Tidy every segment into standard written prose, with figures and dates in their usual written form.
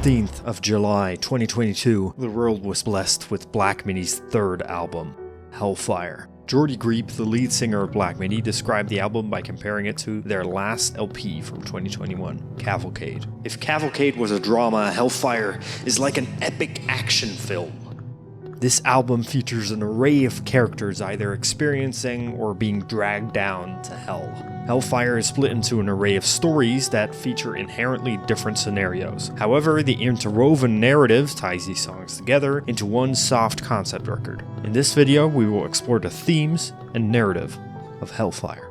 15th of July 2022, the world was blessed with Black Midi's third album, Hellfire. Jordy Griep, the lead singer of Black Midi, described the album by comparing it to their last LP from 2021, Cavalcade. If Cavalcade was a drama, Hellfire is like an epic action film. This album features an array of characters either experiencing or being dragged down to hell. Hellfire is split into an array of stories that feature inherently different scenarios. However, the interwoven narrative ties these songs together into one soft concept record. In this video, we will explore the themes and narrative of Hellfire.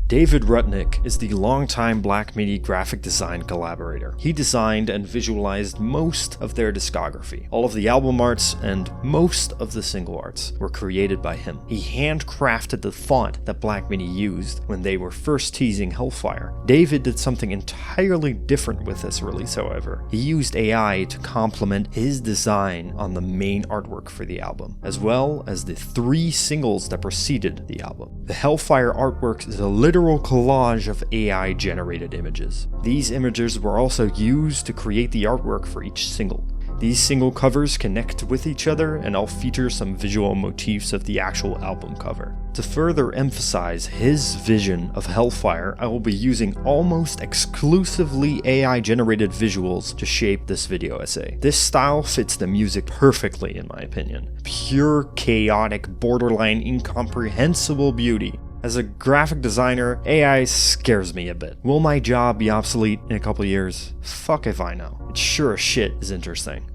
David Rutnick is the longtime Black Midi graphic design collaborator. He designed and visualized most of their discography. All of the album arts and most of the single arts were created by him. He handcrafted the font that Black Midi used when they were first teasing Hellfire. David did something entirely different with this release, however. He used AI to complement his design on the main artwork for the album, as well as the 3 singles that preceded the album. The Hellfire artwork is a literal collage of AI-generated images. These images were also used to create the artwork for each single. These single covers connect with each other and all feature some visual motifs of the actual album cover. To further emphasize his vision of Hellfire, I will be using almost exclusively AI-generated visuals to shape this video essay. This style fits the music perfectly, in my opinion. Pure, chaotic, borderline incomprehensible beauty. As a graphic designer, AI scares me a bit. Will my job be obsolete in a couple years? Fuck if I know. It sure as shit is interesting.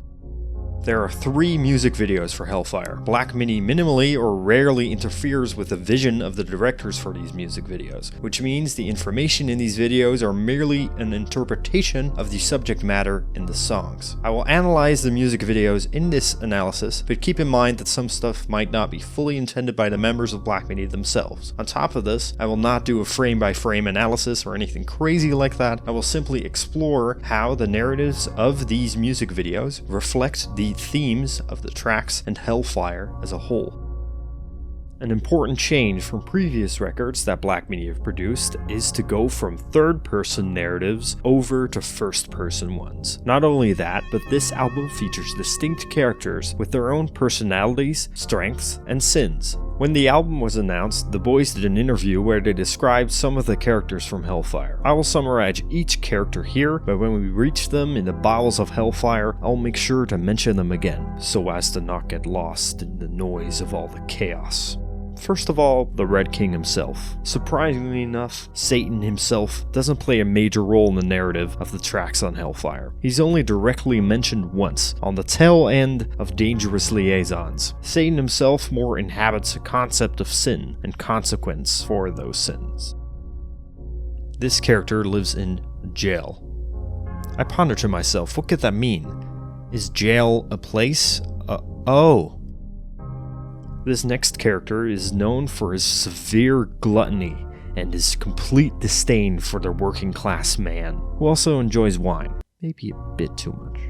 There are 3 music videos for Hellfire. Black Midi minimally or rarely interferes with the vision of the directors for these music videos, which means the information in these videos are merely an interpretation of the subject matter in the songs. I will analyze the music videos in this analysis, but keep in mind that some stuff might not be fully intended by the members of Black Midi themselves. On top of this, I will not do a frame-by-frame analysis or anything crazy like that. I will simply explore how the narratives of these music videos reflect the themes of the tracks and Hellfire as a whole. An important change from previous records that Black Midi have produced is to go from third-person narratives over to first-person ones. Not only that, but this album features distinct characters with their own personalities, strengths, and sins. When the album was announced, the boys did an interview where they described some of the characters from Hellfire. I will summarize each character here, but when we reach them in the bowels of Hellfire, I'll make sure to mention them again, so as to not get lost in the noise of all the chaos. First of all, the Red King himself. Surprisingly enough, Satan himself doesn't play a major role in the narrative of the tracks on Hellfire. He's only directly mentioned once, on the tail end of Dangerous Liaisons. Satan himself more inhabits a concept of sin and consequence for those sins. This character lives in jail. I ponder to myself, what could that mean? Is jail a place? Oh. This next character is known for his severe gluttony and his complete disdain for the working class man, who also enjoys wine, maybe a bit too much.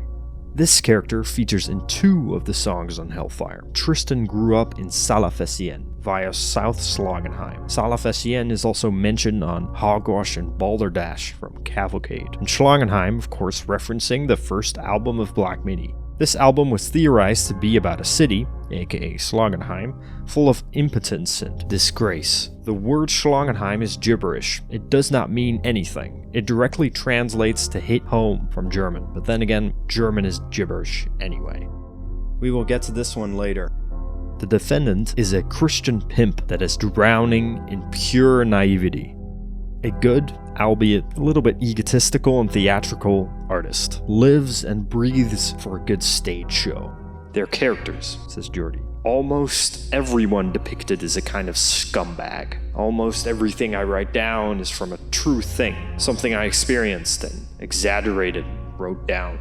This character features in 2 of the songs on Hellfire. Tristan grew up in Salafessienne via South Slagenheim. Salafessienne is also mentioned on Hogwash and Balderdash from Cavalcade, and Schlagenheim, of course, referencing the first album of Black Midi. This album was theorized to be about a city, aka Schlagenheim, full of impotence and disgrace. The word Schlagenheim is gibberish. It does not mean anything. It directly translates to hit home from German, but then again, German is gibberish anyway. We will get to this one later. The defendant is a Christian pimp that is drowning in pure naivety. A good, albeit a little bit egotistical and theatrical artist, lives and breathes for a good stage show. Their characters, says Jordy. Almost everyone depicted is a kind of scumbag. Almost everything I write down is from a true thing, something I experienced and exaggerated and wrote down.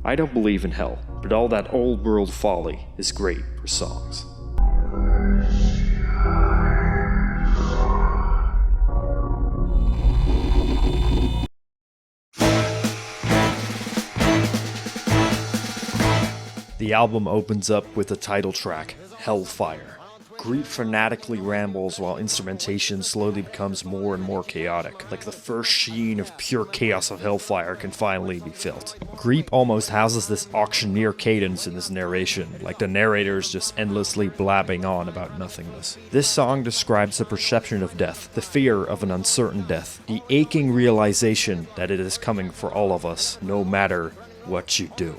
I don't believe in hell, but all that old world folly is great for songs. The album opens up with the title track, Hellfire. Greet frenetically rambles while instrumentation slowly becomes more and more chaotic, like the first sheen of pure chaos of Hellfire can finally be felt. Greep almost houses this auctioneer cadence in his narration, like the narrator's just endlessly blabbing on about nothingness. This song describes the perception of death, the fear of an uncertain death, the aching realization that it is coming for all of us, no matter what you do.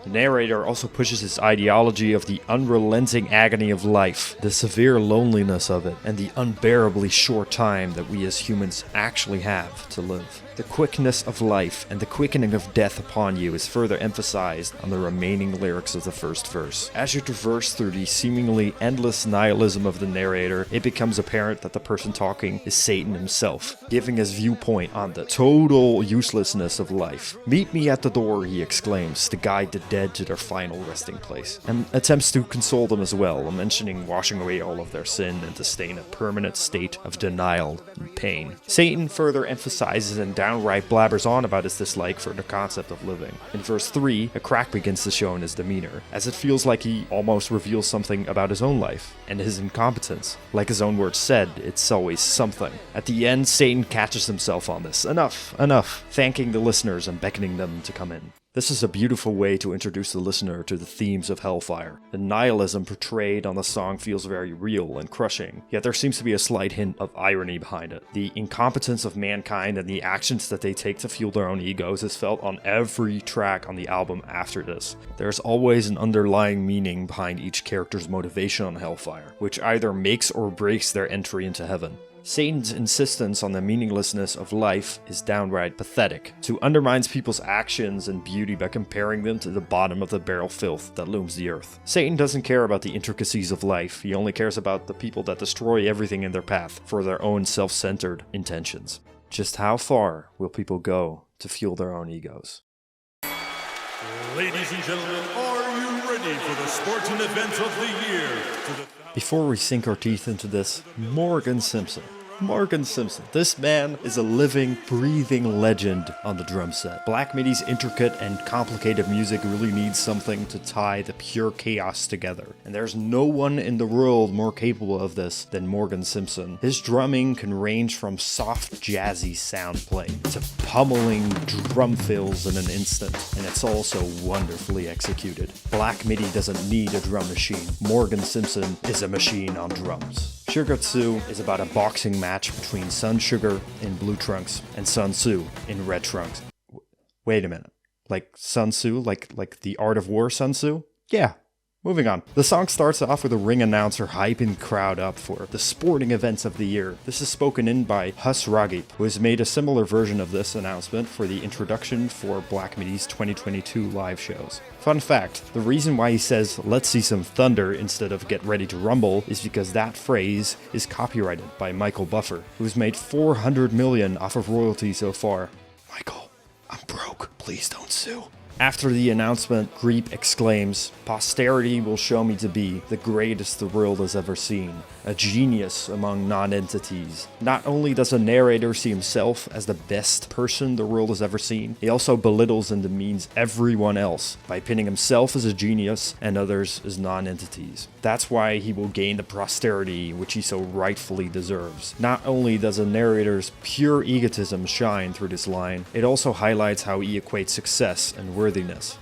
The narrator also pushes his ideology of the unrelenting agony of life, the severe loneliness of it, and the unbearably short time that we as humans actually have to live. The quickness of life and the quickening of death upon you is further emphasized on the remaining lyrics of the first verse. As you traverse through the seemingly endless nihilism of the narrator, it becomes apparent that the person talking is Satan himself, giving his viewpoint on the total uselessness of life. "Meet me at the door," he exclaims, to guide the dead to their final resting place, and attempts to console them as well, mentioning washing away all of their sin and to stay in a permanent state of denial and pain. Satan further emphasizes and downright blabbers on about his dislike for the concept of living. In verse 3, a crack begins to show in his demeanor, as it feels like he almost reveals something about his own life and his incompetence. Like his own words said, it's always something. At the end, Satan catches himself on this. Enough, thanking the listeners and beckoning them to come in. This is a beautiful way to introduce the listener to the themes of Hellfire. The nihilism portrayed on the song feels very real and crushing, yet there seems to be a slight hint of irony behind it. The incompetence of mankind and the actions that they take to fuel their own egos is felt on every track on the album after this. There's always an underlying meaning behind each character's motivation on Hellfire, which either makes or breaks their entry into heaven. Satan's insistence on the meaninglessness of life is downright pathetic, to undermines people's actions and beauty by comparing them to the bottom of the barrel filth that looms the earth. Satan doesn't care about the intricacies of life, he only cares about the people that destroy everything in their path for their own self-centered intentions. Just how far will people go to fuel their own egos? Ladies and gentlemen, are you ready for the sporting event of the year? Before we sink our teeth into this, Morgan Simpson. This man is a living, breathing legend on the drum set. Black Midi's intricate and complicated music really needs something to tie the pure chaos together. And there's no one in the world more capable of this than Morgan Simpson. His drumming can range from soft, jazzy sound play to pummeling drum fills in an instant, and it's also wonderfully executed. Black Midi doesn't need a drum machine. Morgan Simpson is a machine on drums. Sugar Tzu is about a boxing match between Sun Sugar in blue trunks and Sun Tzu in red trunks. Wait a minute. Like Sun Tzu? Like the Art of War Sun Tzu? Yeah. Moving on. The song starts off with a ring announcer hyping the crowd up for the sporting events of the year. This is spoken in by Hus Ragip, who has made a similar version of this announcement for the introduction for Black Midi's 2022 live shows. Fun fact, the reason why he says, "Let's see some thunder" instead of "get ready to rumble" is because that phrase is copyrighted by Michael Buffer, who's made $400 million off of royalties so far. Michael, I'm broke. Please don't sue. After the announcement, Greep exclaims, "Posterity will show me to be the greatest the world has ever seen, a genius among non-entities." Not only does the narrator see himself as the best person the world has ever seen, he also belittles and demeans everyone else by pinning himself as a genius and others as non-entities. That's why he will gain the posterity which he so rightfully deserves. Not only does the narrator's pure egotism shine through this line, it also highlights how he equates success and worthiness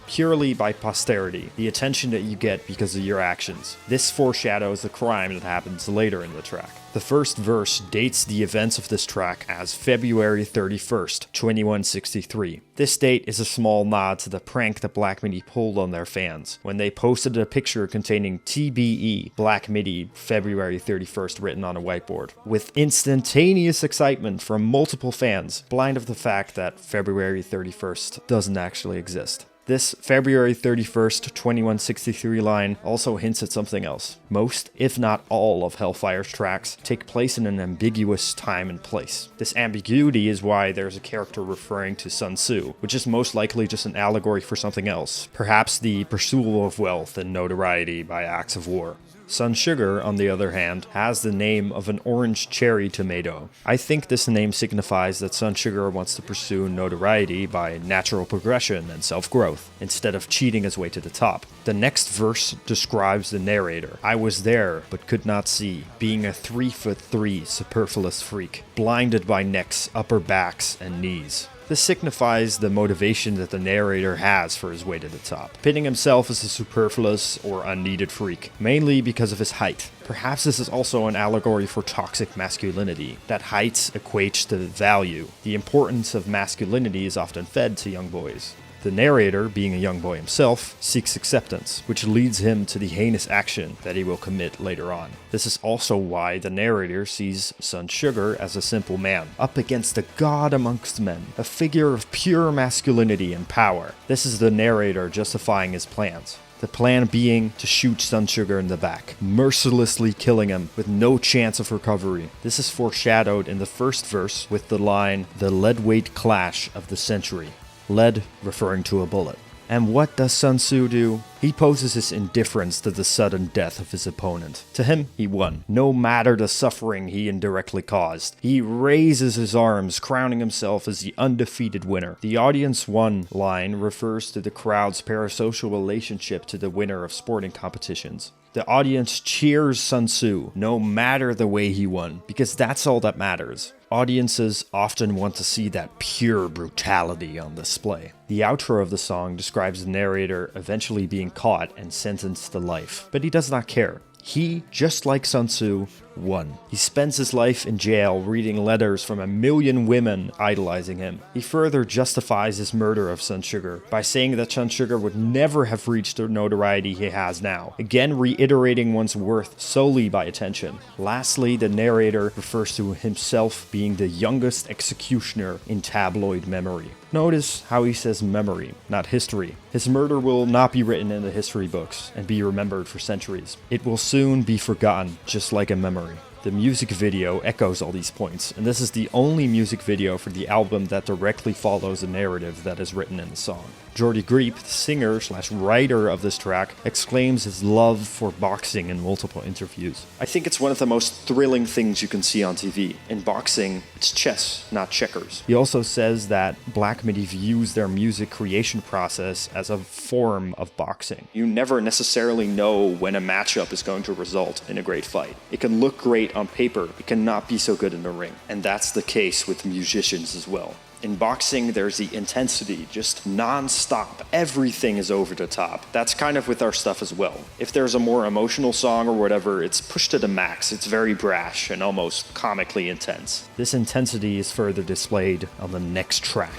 purely by posterity, the attention that you get because of your actions. This foreshadows the crime that happens later in the track. The first verse dates the events of this track as February 31st, 2163. This date is a small nod to the prank that Black Midi pulled on their fans when they posted a picture containing TBE, Black Midi, February 31st written on a whiteboard, with instantaneous excitement from multiple fans, blind of the fact that February 31st doesn't actually exist. This February 31st, 2163 line also hints at something else. Most, if not all, of Hellfire's tracks take place in an ambiguous time and place. This ambiguity is why there's a character referring to Sun Tzu, which is most likely just an allegory for something else, perhaps the pursuit of wealth and notoriety by acts of war. Sun Sugar, on the other hand, has the name of an orange cherry tomato. I think this name signifies that Sun Sugar wants to pursue notoriety by natural progression and self-growth, instead of cheating his way to the top. The next verse describes the narrator. I was there, but could not see, being a 3'3" superfluous freak, blinded by necks, upper backs, and knees. This signifies the motivation that the narrator has for his way to the top, pitting himself as a superfluous or unneeded freak, mainly because of his height. Perhaps this is also an allegory for toxic masculinity, that height equates to value. The importance of masculinity is often fed to young boys. The narrator, being a young boy himself, seeks acceptance, which leads him to the heinous action that he will commit later on. This is also why the narrator sees Sun Sugar as a simple man, up against a god amongst men, a figure of pure masculinity and power. This is the narrator justifying his plans. The plan being to shoot Sun Sugar in the back, mercilessly killing him with no chance of recovery. This is foreshadowed in the first verse with the line, "The lead-weight clash of the century." Lead referring to a bullet. And what does Sun Tzu do? He poses his indifference to the sudden death of his opponent. To him, he won, no matter the suffering he indirectly caused. He raises his arms, crowning himself as the undefeated winner. The audience won line refers to the crowd's parasocial relationship to the winner of sporting competitions. The audience cheers Sun Tzu, no matter the way he won, because that's all that matters. Audiences often want to see that pure brutality on display. The outro of the song describes the narrator eventually being caught and sentenced to life, but he does not care. He, just like Sun Tzu, won. He spends his life in jail reading letters from 1 million women idolizing him. He further justifies his murder of Sun Sugar by saying that Sun Sugar would never have reached the notoriety he has now, again reiterating one's worth solely by attention. Lastly, the narrator refers to himself being the youngest executioner in tabloid memory. Notice how he says memory, not history. His murder will not be written in the history books and be remembered for centuries. It will soon be forgotten, just like a memory. The music video echoes all these points, and this is the only music video for the album that directly follows the narrative that is written in the song. Jordy Griep, the singer/writer of this track, exclaims his love for boxing in multiple interviews. I think it's one of the most thrilling things you can see on TV. In boxing, it's chess, not checkers. He also says that Black Midi views their music creation process as a form of boxing. You never necessarily know when a matchup is going to result in a great fight. It can look great on paper, it cannot be so good in the ring. And that's the case with musicians as well. In boxing, there's the intensity, just non-stop. Everything is over the top. That's kind of with our stuff as well. If there's a more emotional song or whatever, it's pushed to the max. It's very brash and almost comically intense. This intensity is further displayed on the next track.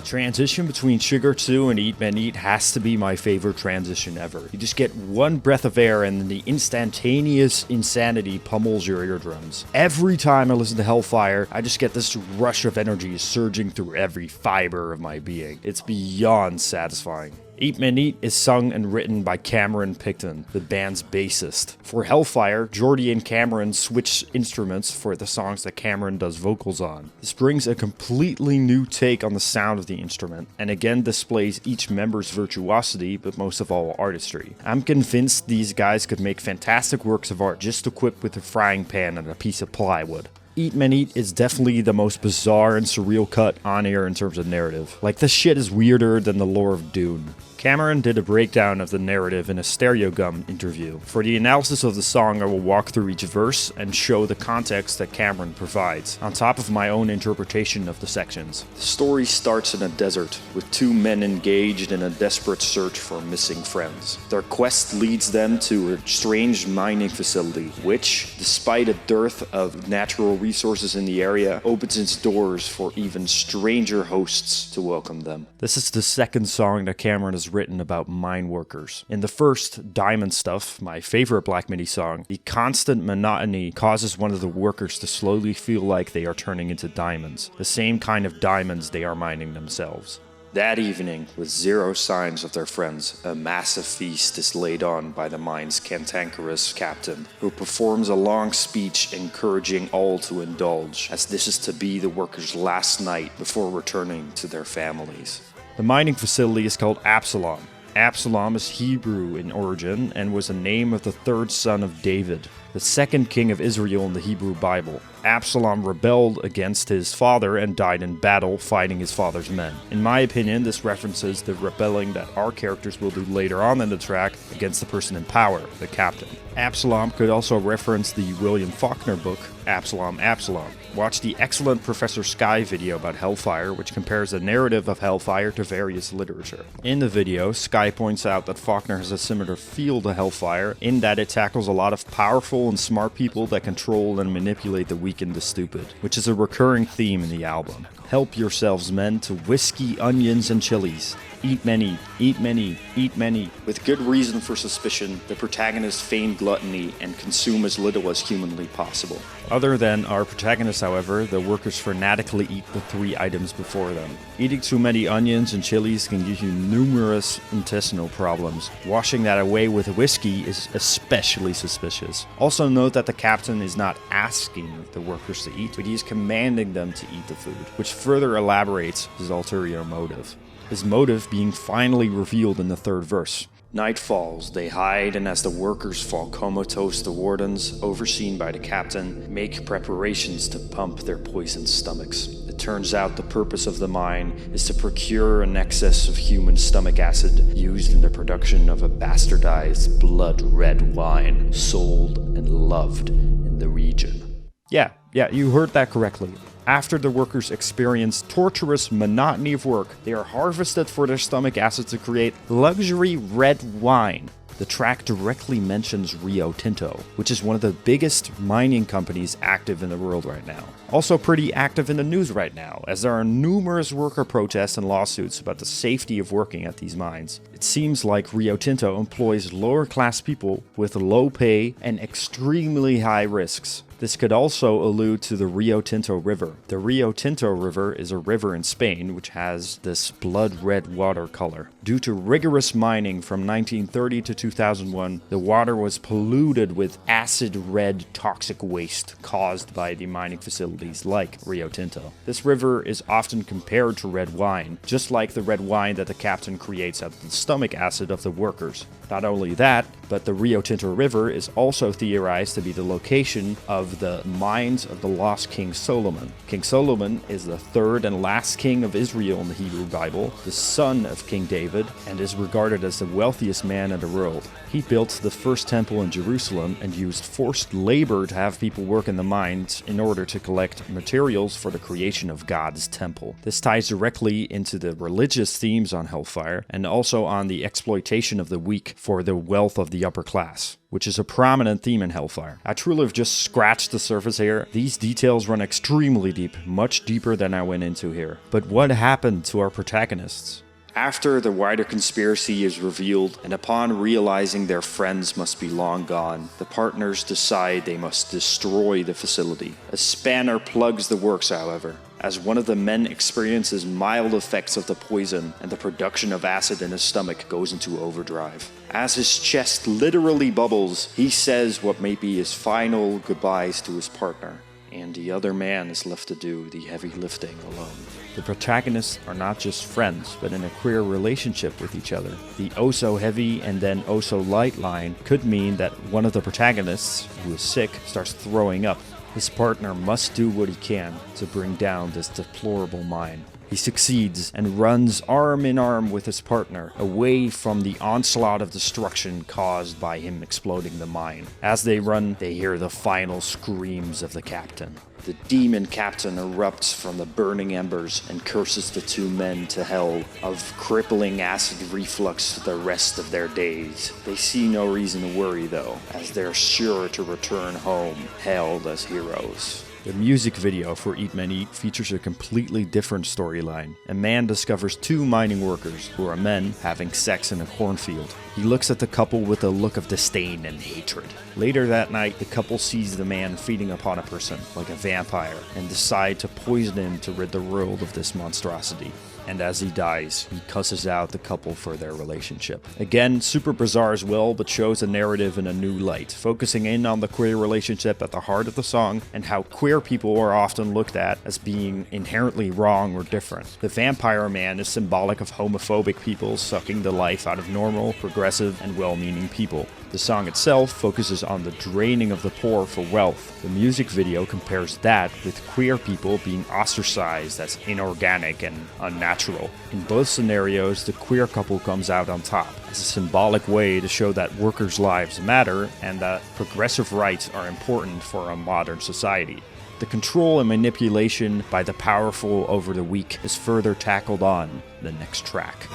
Transition between Sugar 2 and Eat Man Eat has to be my favorite transition ever. You just get one breath of air and the instantaneous insanity pummels your eardrums. Every time I listen to Hellfire, I just get this rush of energy surging through every fiber of my being. It's beyond satisfying. Eat Man Eat is sung and written by Cameron Picton, the band's bassist. For Hellfire, Jordy and Cameron switch instruments for the songs that Cameron does vocals on. This brings a completely new take on the sound of the instrument, and again displays each member's virtuosity, but most of all artistry. I'm convinced these guys could make fantastic works of art just equipped with a frying pan and a piece of plywood. Eat Man Eat is definitely the most bizarre and surreal cut on air in terms of narrative. Like, this shit is weirder than the lore of Dune. Cameron did a breakdown of the narrative in a Stereogum interview. For the analysis of the song, I will walk through each verse and show the context that Cameron provides, on top of my own interpretation of the sections. The story starts in a desert, with two men engaged in a desperate search for missing friends. Their quest leads them to a strange mining facility, which, despite a dearth of natural resources in the area, opens its doors for even stranger hosts to welcome them. This is the second song that Cameron has written about mine workers. In the first, Diamond Stuff, my favorite Black Midi song, the constant monotony causes one of the workers to slowly feel like they are turning into diamonds, the same kind of diamonds they are mining themselves. That evening, with zero signs of their friends, a massive feast is laid on by the mine's cantankerous captain, who performs a long speech encouraging all to indulge, as this is to be the workers' last night before returning to their families. The mining facility is called Absalom. Absalom is Hebrew in origin and was the name of the third son of David, the second king of Israel in the Hebrew Bible. Absalom rebelled against his father and died in battle fighting his father's men. In my opinion, this references the rebelling that our characters will do later on in the track against the person in power, the captain. Absalom could also reference the William Faulkner book, Absalom, Absalom. Watch the excellent Professor Sky video about Hellfire, which compares the narrative of Hellfire to various literature. In the video, Sky points out that Faulkner has a similar feel to Hellfire in that it tackles a lot of powerful and smart people that control and manipulate the weak and the stupid, which is a recurring theme in the album. Help yourselves, men, to whiskey, onions, and chilies. Eat many, eat many, eat many. With good reason for suspicion, the protagonists feign gluttony and consume as little as humanly possible. Other than our protagonists, however, the workers fanatically eat the 3 items before them. Eating too many onions and chilies can give you numerous intestinal problems. Washing that away with whiskey is especially suspicious. Also note that the captain is not asking the workers to eat, but he is commanding them to eat the food, which further elaborates his ulterior motive. His motive being finally revealed in the 3rd verse. Night falls, they hide, and as the workers fall comatose, the wardens, overseen by the captain, make preparations to pump their poisoned stomachs. It turns out the purpose of the mine is to procure an excess of human stomach acid used in the production of a bastardized blood-red wine sold and loved in the region. Yeah, you heard that correctly. After the workers experience torturous monotony of work, they are harvested for their stomach acid to create luxury red wine. The track directly mentions Rio Tinto, which is one of the biggest mining companies active in the world right now. Also pretty active in the news right now, as there are numerous worker protests and lawsuits about the safety of working at these mines. It seems like Rio Tinto employs lower class people with low pay and extremely high risks. This could also allude to the Rio Tinto River. The Rio Tinto River is a river in Spain which has this blood red water color. Due to rigorous mining from 1930 to 2001, the water was polluted with acid red toxic waste caused by the mining facilities like Rio Tinto. This river is often compared to red wine, just like the red wine that the captain creates out of the stomach acid of the workers. Not only that, but the Rio Tinto River is also theorized to be the location of the mines of the lost King Solomon. King Solomon is the 3rd and last king of Israel in the Hebrew Bible, the son of King David, and is regarded as the wealthiest man in the world. He built the first temple in Jerusalem and used forced labor to have people work in the mines in order to collect materials for the creation of God's temple. This ties directly into the religious themes on Hellfire and also on the exploitation of the weak for the wealth of the upper class, which is a prominent theme in Hellfire. I truly have just scratched the surface here. These details run extremely deep, much deeper than I went into here. But what happened to our protagonists? After the wider conspiracy is revealed, and upon realizing their friends must be long gone, the partners decide they must destroy the facility. A spanner plugs the works, however, as one of the men experiences mild effects of the poison and the production of acid in his stomach goes into overdrive. As his chest literally bubbles, he says what may be his final goodbyes to his partner, and the other man is left to do the heavy lifting alone. The protagonists are not just friends, but in a queer relationship with each other. The oh-so-heavy and then oh-so-light line could mean that one of the protagonists, who is sick, starts throwing up. His partner must do what he can to bring down this deplorable mine. He succeeds and runs arm in arm with his partner away from the onslaught of destruction caused by him exploding the mine. As they run, they hear the final screams of the captain. The demon captain erupts from the burning embers and curses the 2 men to hell of crippling acid reflux for the rest of their days. They see no reason to worry though, as they're sure to return home hailed as heroes. The music video for Eat Men Eat features a completely different storyline. A man discovers 2 mining workers, who are men, having sex in a cornfield. He looks at the couple with a look of disdain and hatred. Later that night, the couple sees the man feeding upon a person, like a vampire, and decide to poison him to rid the world of this monstrosity. And as he dies, he cusses out the couple for their relationship. Again, super bizarre as well, but shows the narrative in a new light, focusing in on the queer relationship at the heart of the song and how queer queer people are often looked at as being inherently wrong or different. The vampire man is symbolic of homophobic people sucking the life out of normal, progressive, and well-meaning people. The song itself focuses on the draining of the poor for wealth. The music video compares that with queer people being ostracized as inorganic and unnatural. In both scenarios, the queer couple comes out on top, as a symbolic way to show that workers' lives matter and that progressive rights are important for a modern society. The control and manipulation by the powerful over the weak is further tackled on the next track.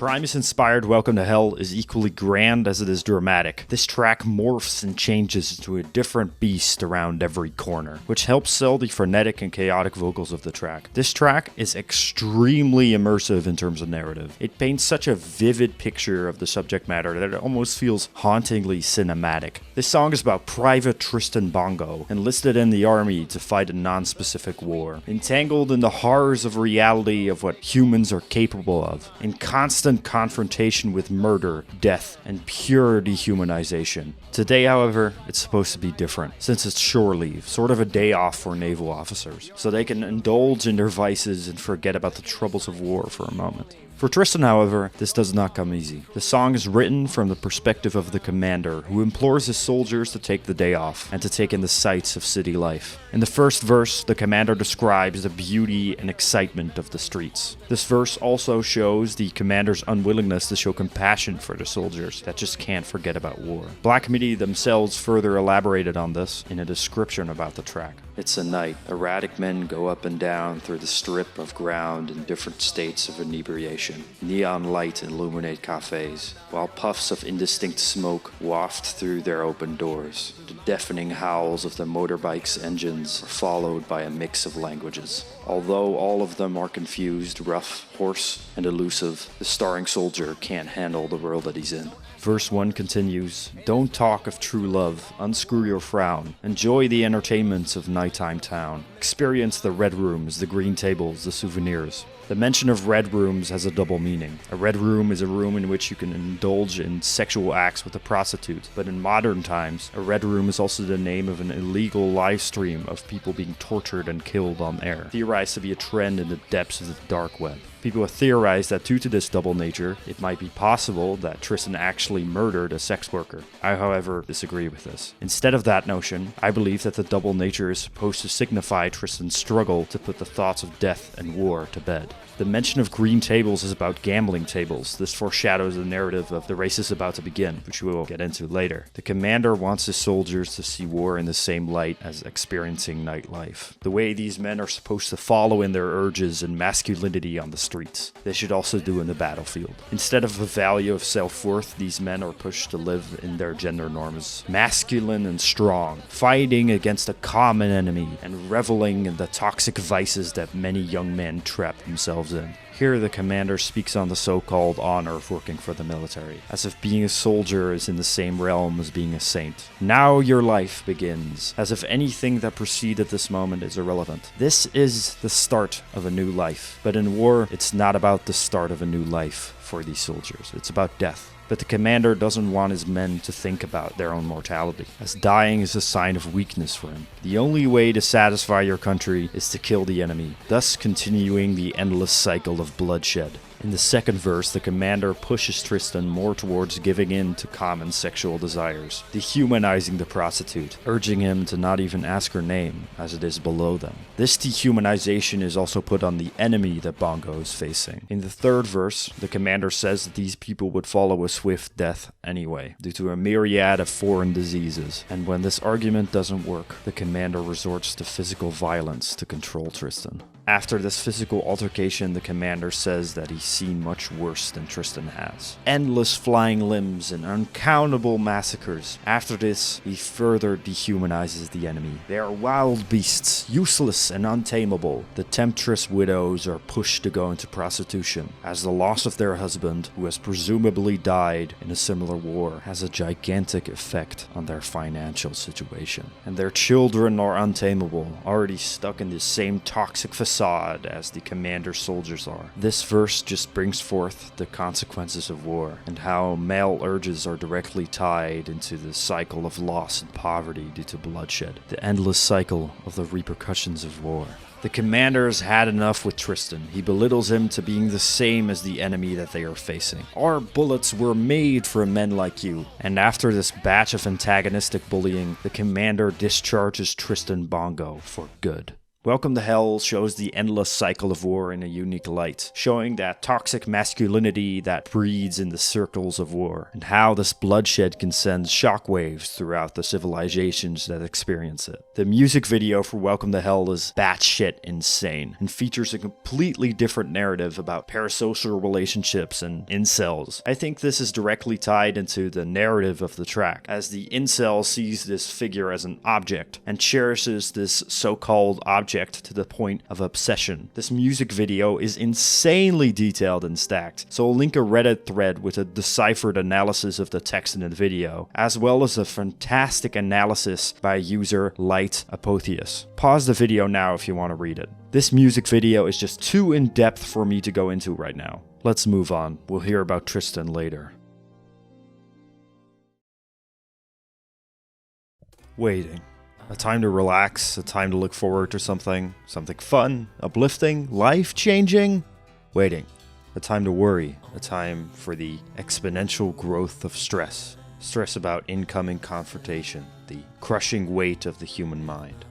Primus-inspired Welcome to Hell is equally grand as it is dramatic. This track morphs and changes into a different beast around every corner, which helps sell the frenetic and chaotic vocals of the track. This track is extremely immersive in terms of narrative. It paints such a vivid picture of the subject matter that it almost feels hauntingly cinematic. This song is about Private Tristan Bongo, enlisted in the army to fight a non-specific war, entangled in the horrors of reality of what humans are capable of, in constant confrontation with murder, death, and pure dehumanization. Today, however, it's supposed to be different, since it's shore leave, sort of a day off for naval officers, so they can indulge in their vices and forget about the troubles of war for a moment. For Tristan, however, this does not come easy. The song is written from the perspective of the commander, who implores his soldiers to take the day off and to take in the sights of city life. In the first verse, the commander describes the beauty and excitement of the streets. This verse also shows the commander's unwillingness to show compassion for the soldiers that just can't forget about war. Black Midi themselves further elaborated on this in a description about the track. It's a night. Erratic men go up and down through the strip of ground in different states of inebriation. Neon light illuminate cafes, while puffs of indistinct smoke waft through their open doors. The deafening howls of the motorbike's engines are followed by a mix of languages. Although all of them are confused, rough, hoarse, and elusive, the starring soldier can't handle the world that he's in. Verse 1 continues, "Don't talk of true love, unscrew your frown, enjoy the entertainments of nighttime town, experience the red rooms, the green tables, the souvenirs." The mention of red rooms has a double meaning. A red room is a room in which you can indulge in sexual acts with a prostitute, but in modern times, a red room is also the name of an illegal live stream of people being tortured and killed on air, theorized to be a trend in the depths of the dark web. People have theorized that due to this double nature, it might be possible that Tristan actually murdered a sex worker. I, however, disagree with this. Instead of that notion, I believe that the double nature is supposed to signify Tristan's struggle to put the thoughts of death and war to bed. The mention of green tables is about gambling tables. This foreshadows the narrative of the race is about to begin, which we will get into later. The commander wants his soldiers to see war in the same light as experiencing nightlife. The way these men are supposed to follow in their urges and masculinity on the streets, they should also do in the battlefield. Instead of a value of self-worth, these men are pushed to live in their gender norms, masculine and strong, fighting against a common enemy and reveling in the toxic vices that many young men trap themselves in. Here the commander speaks on the so-called honor of working for the military, as if being a soldier is in the same realm as being a saint. Now your life begins, as if anything that preceded this moment is irrelevant. This is the start of a new life, but in war, it's not about the start of a new life for these soldiers, it's about death. But the commander doesn't want his men to think about their own mortality, as dying is a sign of weakness for him. The only way to satisfy your country is to kill the enemy, thus continuing the endless cycle of bloodshed. In the second verse, the commander pushes Tristan more towards giving in to common sexual desires, dehumanizing the prostitute, urging him to not even ask her name, as it is below them. This dehumanization is also put on the enemy that Bongo is facing. In the third verse, the commander says that these people would follow a swift death anyway, due to a myriad of foreign diseases, and when this argument doesn't work, the commander resorts to physical violence to control Tristan. After this physical altercation, the commander says that he's seen much worse than Tristan has. Endless flying limbs and uncountable massacres. After this, he further dehumanizes the enemy. They are wild beasts, useless and untamable. The temptress widows are pushed to go into prostitution, as the loss of their husband, who has presumably died in a similar war, has a gigantic effect on their financial situation. And their children are untamable, already stuck in the same toxic facade facade as the commander's soldiers are. This verse just brings forth the consequences of war, and how male urges are directly tied into the cycle of loss and poverty due to bloodshed, the endless cycle of the repercussions of war. The commander's had enough with Tristan. He belittles him to being the same as the enemy that they are facing. Our bullets were made for men like you. And after this batch of antagonistic bullying, the commander discharges Tristan Bongo for good. Welcome to Hell shows the endless cycle of war in a unique light, showing that toxic masculinity that breeds in the circles of war, and how this bloodshed can send shockwaves throughout the civilizations that experience it. The music video for Welcome to Hell is batshit insane, and features a completely different narrative about parasocial relationships and incels. I think this is directly tied into the narrative of the track, as the incel sees this figure as an object, and cherishes this so-called object to the point of obsession. This music video is insanely detailed and stacked, so I'll link a Reddit thread with a deciphered analysis of the text in the video, as well as a fantastic analysis by user Light Apotheus. Pause the video now if you want to read it. This music video is just too in-depth for me to go into right now. Let's move on. We'll hear about Tristan later. Waiting. A time to relax, a time to look forward to something fun, uplifting, life-changing. Waiting. A time to worry, a time for the exponential growth of stress. Stress about incoming confrontation, the crushing weight of the human mind.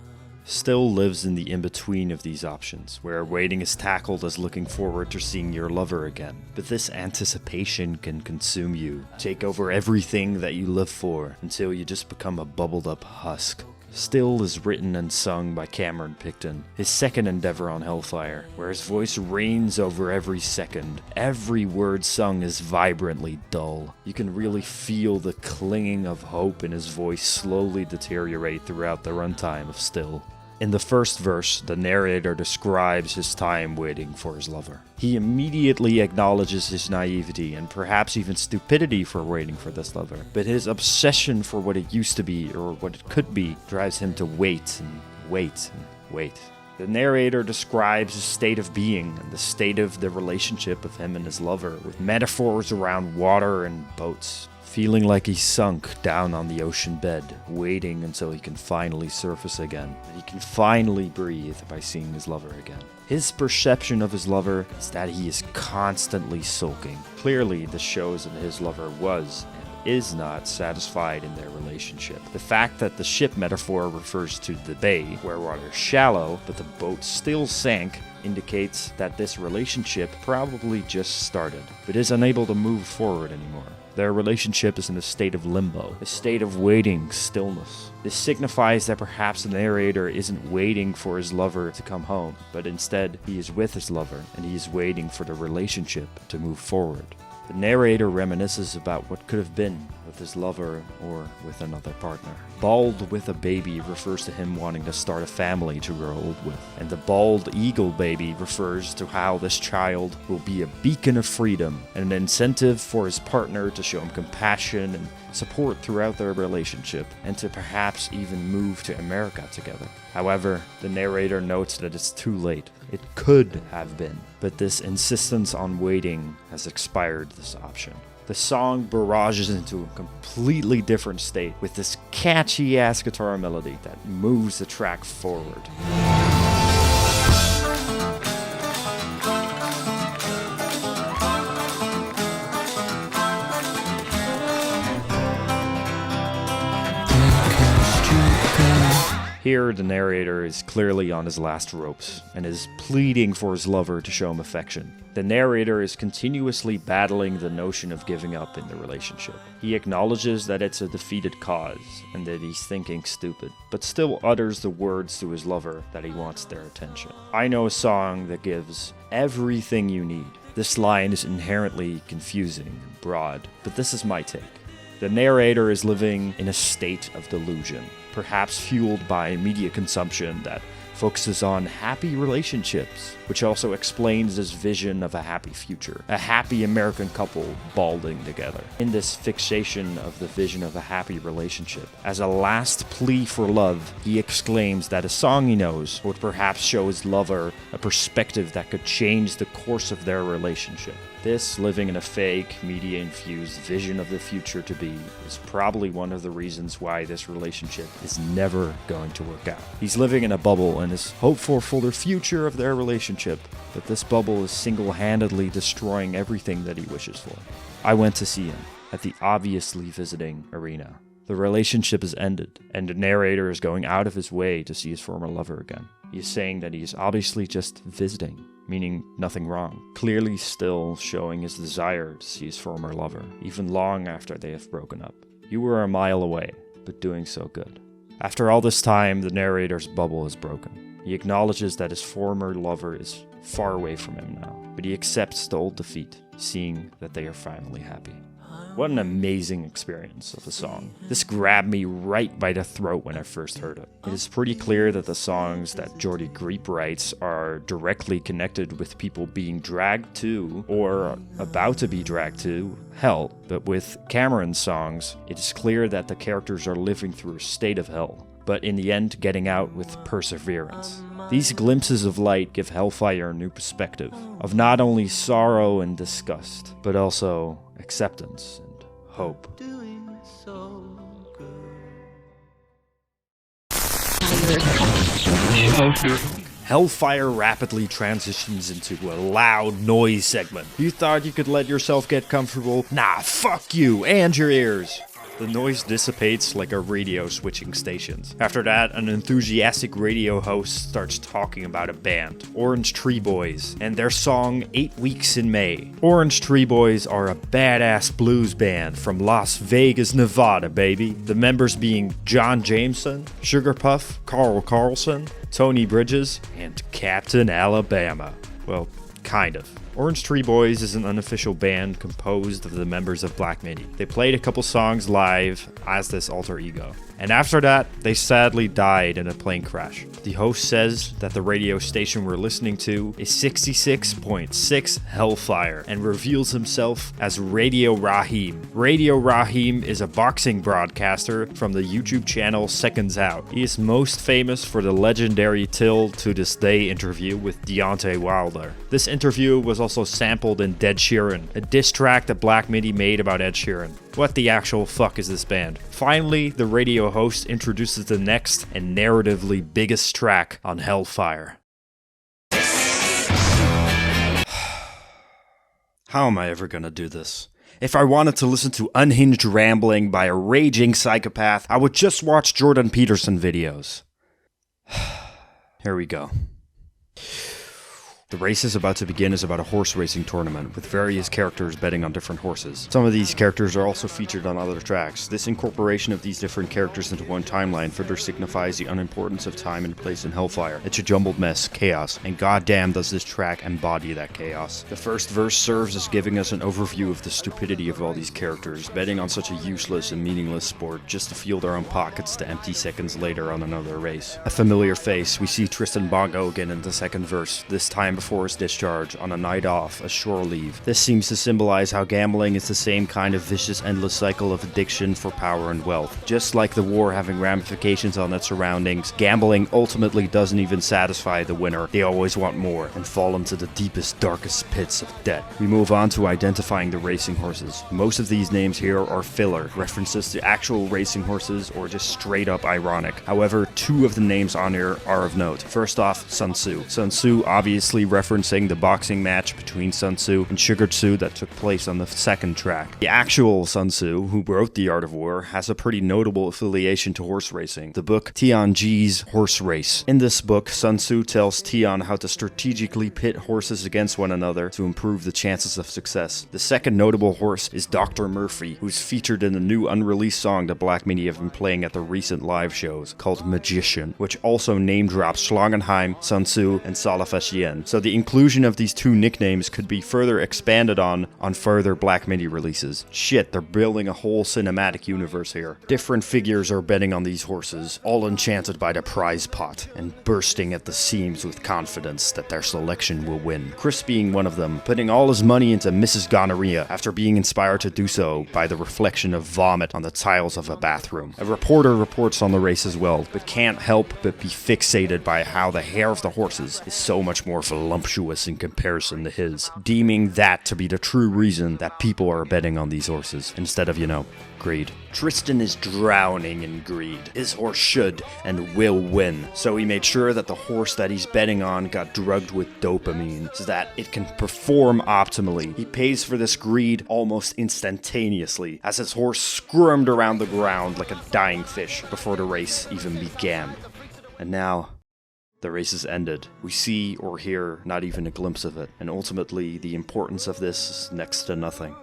Still lives in the in-between of these options, where waiting is tackled as looking forward to seeing your lover again. But this anticipation can consume you, take over everything that you live for, until you just become a bubbled up husk. Still is written and sung by Cameron Picton, his second endeavor on Hellfire, where his voice reigns over every second. Every word sung is vibrantly dull. You can really feel the clinging of hope in his voice slowly deteriorate throughout the runtime of Still. In the first verse, the narrator describes his time waiting for his lover. He immediately acknowledges his naivety and perhaps even stupidity for waiting for this lover, but his obsession for what it used to be or what it could be drives him to wait and wait and wait. The narrator describes his state of being and the state of the relationship of him and his lover with metaphors around water and boats. Feeling like he's sunk down on the ocean bed, waiting until he can finally surface again, that he can finally breathe by seeing his lover again. His perception of his lover is that he is constantly sulking. Clearly, this shows that his lover was and is not satisfied in their relationship. The fact that the ship metaphor refers to the bay, where water is shallow, but the boat still sank, indicates that this relationship probably just started, but is unable to move forward anymore. Their relationship is in a state of limbo, a state of waiting stillness. This signifies that perhaps the narrator isn't waiting for his lover to come home, but instead he is with his lover and he is waiting for the relationship to move forward. The narrator reminisces about what could have been with his lover or with another partner. Bald with a baby refers to him wanting to start a family to grow old with. And the bald eagle baby refers to how this child will be a beacon of freedom and an incentive for his partner to show him compassion and support throughout their relationship, and to perhaps even move to America together. However, the narrator notes that it's too late. It could have been, but this insistence on waiting has expired this option. The song barrages into a completely different state with this catchy-ass guitar melody that moves the track forward. Here, the narrator is clearly on his last ropes, and is pleading for his lover to show him affection. The narrator is continuously battling the notion of giving up in the relationship. He acknowledges that it's a defeated cause, and that he's thinking stupid, but still utters the words to his lover that he wants their attention. I know a song that gives everything you need. This line is inherently confusing and broad, but this is my take. The narrator is living in a state of delusion, perhaps fueled by media consumption that focuses on happy relationships, which also explains his vision of a happy future. A happy American couple balding together. In this fixation of the vision of a happy relationship, as a last plea for love, he exclaims that a song he knows would perhaps show his lover a perspective that could change the course of their relationship. This, living in a fake, media-infused vision of the future to be, is probably one of the reasons why this relationship is never going to work out. He's living in a bubble and is hopeful for the future of their relationship, but this bubble is single-handedly destroying everything that he wishes for. I went to see him at the obviously visiting arena. The relationship is ended, and the narrator is going out of his way to see his former lover again. He is saying that he is obviously just visiting, meaning nothing wrong, clearly still showing his desire to see his former lover, even long after they have broken up. You were a mile away, but doing so good. After all this time, the narrator's bubble is broken. He acknowledges that his former lover is far away from him now, but he accepts the old defeat, seeing that they are finally happy. What an amazing experience of a song. This grabbed me right by the throat when I first heard it. It is pretty clear that the songs that Jordy Griep writes are directly connected with people being dragged to, or about to be dragged to, hell. But with Cameron's songs, it is clear that the characters are living through a state of hell, but in the end getting out with perseverance. These glimpses of light give Hellfire a new perspective of not only sorrow and disgust, but also acceptance and hope. Hellfire rapidly transitions into a loud noise segment. You thought you could let yourself get comfortable? Nah, fuck you and your ears. The noise dissipates like a radio switching stations. After that, an enthusiastic radio host starts talking about a band, Orange Tree Boys, and their song 8 Weeks in May. Orange Tree Boys are a badass blues band from Las Vegas, Nevada, baby. The members being John Jameson, Sugar Puff, Carl Carlson, Tony Bridges, and Captain Alabama. Well, kind of. Orange Tree Boys is an unofficial band composed of the members of Black Midi. They played a couple songs live as this alter ego. And after that, they sadly died in a plane crash. The host says that the radio station we're listening to is 66.6 Hellfire and reveals himself as Radio Raheem. Radio Raheem is a boxing broadcaster from the YouTube channel Seconds Out. He is most famous for the legendary Till to This Day interview with Deontay Wilder. This interview was also sampled in Dead Sheeran, a diss track that Black Midi made about Ed Sheeran. What the actual fuck is this band? Finally, the radio host introduces the next and narratively biggest track on Hellfire. How am I ever gonna do this? If I wanted to listen to unhinged rambling by a raging psychopath, I would just watch Jordan Peterson videos. Here we go. The race is about to begin is about a horse racing tournament, with various characters betting on different horses. Some of these characters are also featured on other tracks. This incorporation of these different characters into one timeline further signifies the unimportance of time and place in Hellfire. It's a jumbled mess, chaos, and goddamn does this track embody that chaos. The first verse serves as giving us an overview of the stupidity of all these characters, betting on such a useless and meaningless sport just to fuel their own pockets to empty seconds later on another race. A familiar face, we see Tristan Bongo again in the second verse, this time before his discharge, on a night off, a shore leave. This seems to symbolize how gambling is the same kind of vicious endless cycle of addiction for power and wealth. Just like the war having ramifications on its surroundings, gambling ultimately doesn't even satisfy the winner. They always want more, and fall into the deepest, darkest pits of debt. We move on to identifying the racing horses. Most of these names here are filler, references to actual racing horses, or just straight up ironic. However, two of the names on here are of note. First off, Sun Tzu. Sun Tzu obviously referencing the boxing match between Sun Tzu and Sugar Tzu that took place on the second track. The actual Sun Tzu, who wrote The Art of War, has a pretty notable affiliation to horse racing, the book Tianji's Horse Race. In this book, Sun Tzu tells Tian how to strategically pit horses against one another to improve the chances of success. The second notable horse is Dr. Murphy, who's featured in a new unreleased song that Black Midi have been playing at the recent live shows, called Magician, which also name drops Schlangenheim, Sun Tzu, and Salafashien. So So the inclusion of these two nicknames could be further expanded on further Black Midi releases. Shit, they're building a whole cinematic universe here. Different figures are betting on these horses, all enchanted by the prize pot, and bursting at the seams with confidence that their selection will win. Chris being one of them, putting all his money into Mrs. Gonorrhea after being inspired to do so by the reflection of vomit on the tiles of a bathroom. A reporter reports on the race as well, but can't help but be fixated by how the hair of the horses is so much more voluptuous in comparison to his, deeming that to be the true reason that people are betting on these horses, instead of, greed. Tristan is drowning in greed. His horse should and will win, so he made sure that the horse that he's betting on got drugged with dopamine so that it can perform optimally. He pays for this greed almost instantaneously as his horse squirmed around the ground like a dying fish before the race even began. And now, the race is ended. We see or hear not even a glimpse of it, and ultimately the importance of this is next to nothing,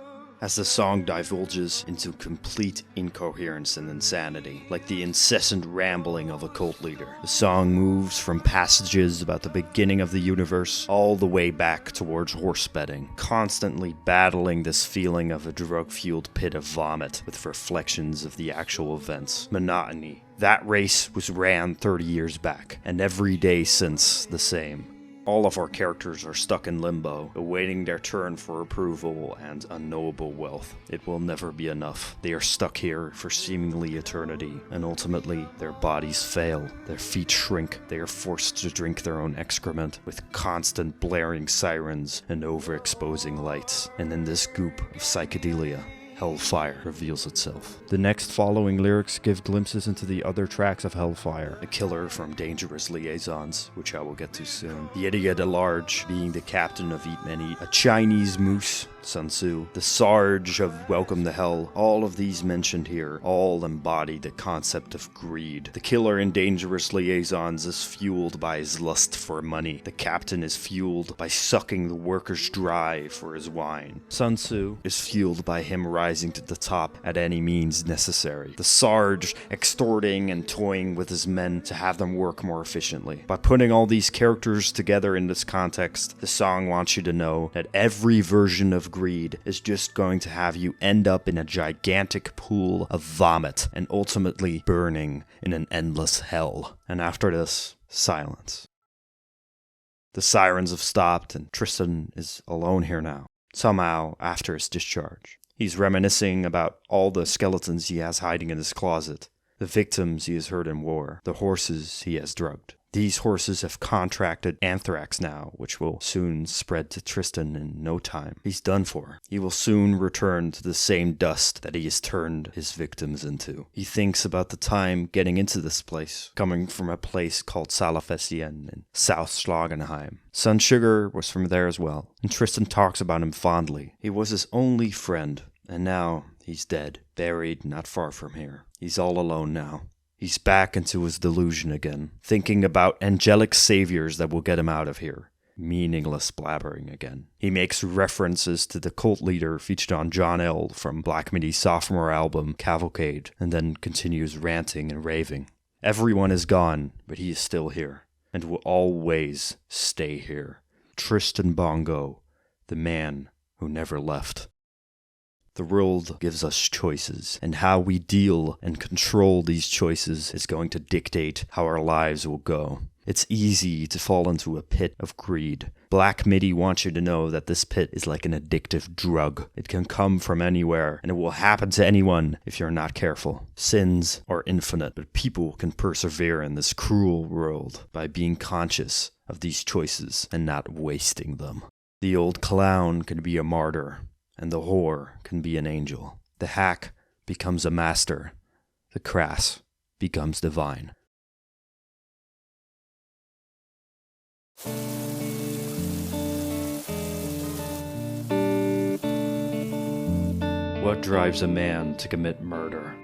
as the song divulges into complete incoherence and insanity, like the incessant rambling of a cult leader. The song moves from passages about the beginning of the universe all the way back towards horse betting, constantly battling this feeling of a drug-fueled pit of vomit with reflections of the actual events. Monotony. That race was ran 30 years back, and every day since the same. All of our characters are stuck in limbo, awaiting their turn for approval and unknowable wealth. It will never be enough. They are stuck here for seemingly eternity, and ultimately, their bodies fail. Their feet shrink. They are forced to drink their own excrement, with constant blaring sirens and overexposing lights. And in this goop of psychedelia, Hellfire reveals itself. The next following lyrics give glimpses into the other tracks of Hellfire. A killer from Dangerous Liaisons, which I will get to soon. The idiot at large, being the captain of Eat Men Eat. A Chinese moose, Sun Tzu. The Sarge of Welcome to Hell. All of these mentioned here, all embody the concept of greed. The killer in Dangerous Liaisons is fueled by his lust for money. The captain is fueled by sucking the workers dry for his wine. Sun Tzu is fueled by him rising to the top at any means necessary. The Sarge extorting and toying with his men to have them work more efficiently. By putting all these characters together in this context, the song wants you to know that every version of greed is just going to have you end up in a gigantic pool of vomit and ultimately burning in an endless hell. And after this, silence. The sirens have stopped and Tristan is alone here now, somehow after his discharge. He's reminiscing about all the skeletons he has hiding in his closet, the victims he has hurt in war, the horses he has drugged. These horses have contracted anthrax now, which will soon spread to Tristan in no time. He's done for. He will soon return to the same dust that he has turned his victims into. He thinks about the time getting into this place, coming from a place called Salafessien in South Schlagenheim. Sun Sugar was from there as well, and Tristan talks about him fondly. He was his only friend, and now he's dead, buried not far from here. He's all alone now. He's back into his delusion again, thinking about angelic saviors that will get him out of here. Meaningless blabbering again. He makes references to the cult leader featured on John L. from Black Midi's sophomore album, Cavalcade, and then continues ranting and raving. Everyone is gone, but he is still here, and will always stay here. Tristan Bongo, the man who never left. The world gives us choices, and how we deal and control these choices is going to dictate how our lives will go. It's easy to fall into a pit of greed. Black Midi wants you to know that this pit is like an addictive drug. It can come from anywhere, and it will happen to anyone if you're not careful. Sins are infinite, but people can persevere in this cruel world by being conscious of these choices and not wasting them. The old clown can be a martyr, and the whore can be an angel. The hack becomes a master. The crass becomes divine. What drives a man to commit murder?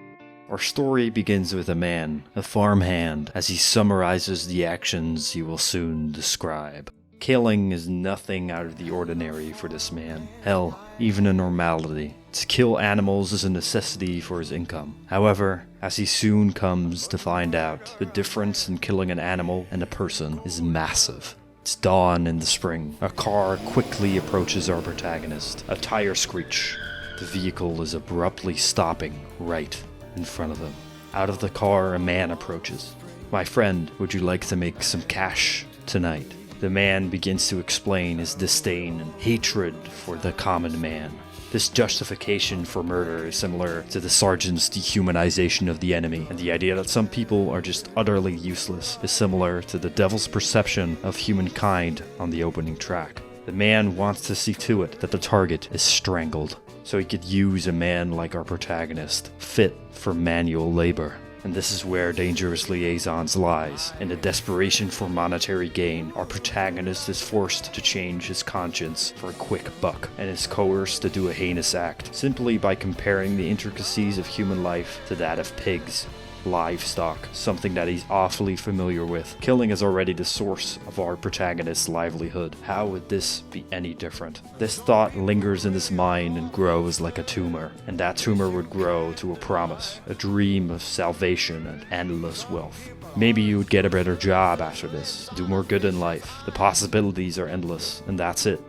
Our story begins with a man, a farmhand, as he summarizes the actions he will soon describe. Killing is nothing out of the ordinary for this man. Hell, even a normality. To kill animals is a necessity for his income. However, as he soon comes to find out, the difference in killing an animal and a person is massive. It's dawn in the spring. A car quickly approaches our protagonist. A tire screech. The vehicle is abruptly stopping right in front of them. Out of the car, a man approaches. "My friend, would you like to make some cash tonight?" The man begins to explain his disdain and hatred for the common man. This justification for murder is similar to the sergeant's dehumanization of the enemy, and the idea that some people are just utterly useless is similar to the devil's perception of humankind on the opening track. The man wants to see to it that the target is strangled, so he could use a man like our protagonist, fit for manual labor. And this is where Dangerous Liaisons lies. In the desperation for monetary gain, our protagonist is forced to change his conscience for a quick buck, and is coerced to do a heinous act, simply by comparing the intricacies of human life to that of pigs. Livestock, something that he's awfully familiar with. Killing is already the source of our protagonist's livelihood. How would this be any different? This thought lingers in his mind and grows like a tumor, and that tumor would grow to a promise, a dream of salvation and endless wealth. Maybe you would get a better job after this, do more good in life. The possibilities are endless, and that's it.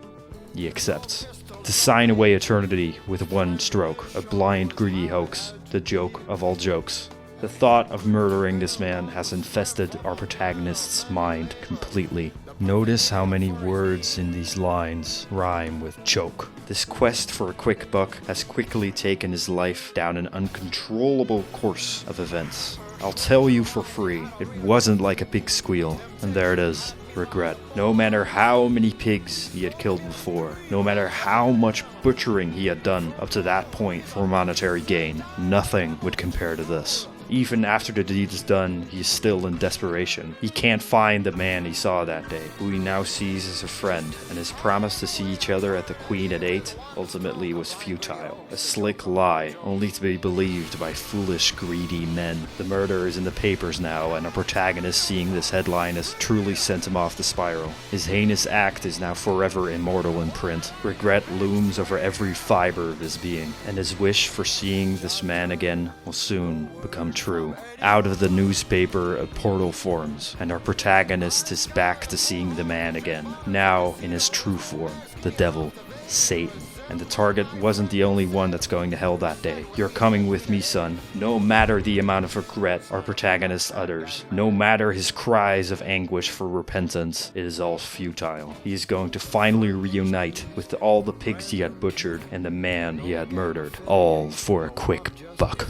He accepts. To sign away eternity with one stroke, a blind, greedy hoax, the joke of all jokes. The thought of murdering this man has infested our protagonist's mind completely. Notice how many words in these lines rhyme with choke. This quest for a quick buck has quickly taken his life down an uncontrollable course of events. I'll tell you for free, it wasn't like a pig squeal. And there it is, regret. No matter how many pigs he had killed before, no matter how much butchering he had done up to that point for monetary gain, nothing would compare to this. Even after the deed is done, he is still in desperation. He can't find the man he saw that day, who he now sees as a friend, and his promise to see each other at the Queen at 8 ultimately was futile. A slick lie, only to be believed by foolish, greedy men. The murder is in the papers now, and our protagonist, seeing this headline, has truly sent him off the spiral. His heinous act is now forever immortal in print. Regret looms over every fiber of his being, and his wish for seeing this man again will soon become true. Out of the newspaper, a portal forms, and our protagonist is back to seeing the man again, now in his true form, the devil, Satan. And the target wasn't the only one that's going to hell that day. "You're coming with me, son." No matter the amount of regret our protagonist utters, no matter his cries of anguish for repentance, it is all futile. He is going to finally reunite with all the pigs he had butchered and the man he had murdered, all for a quick buck.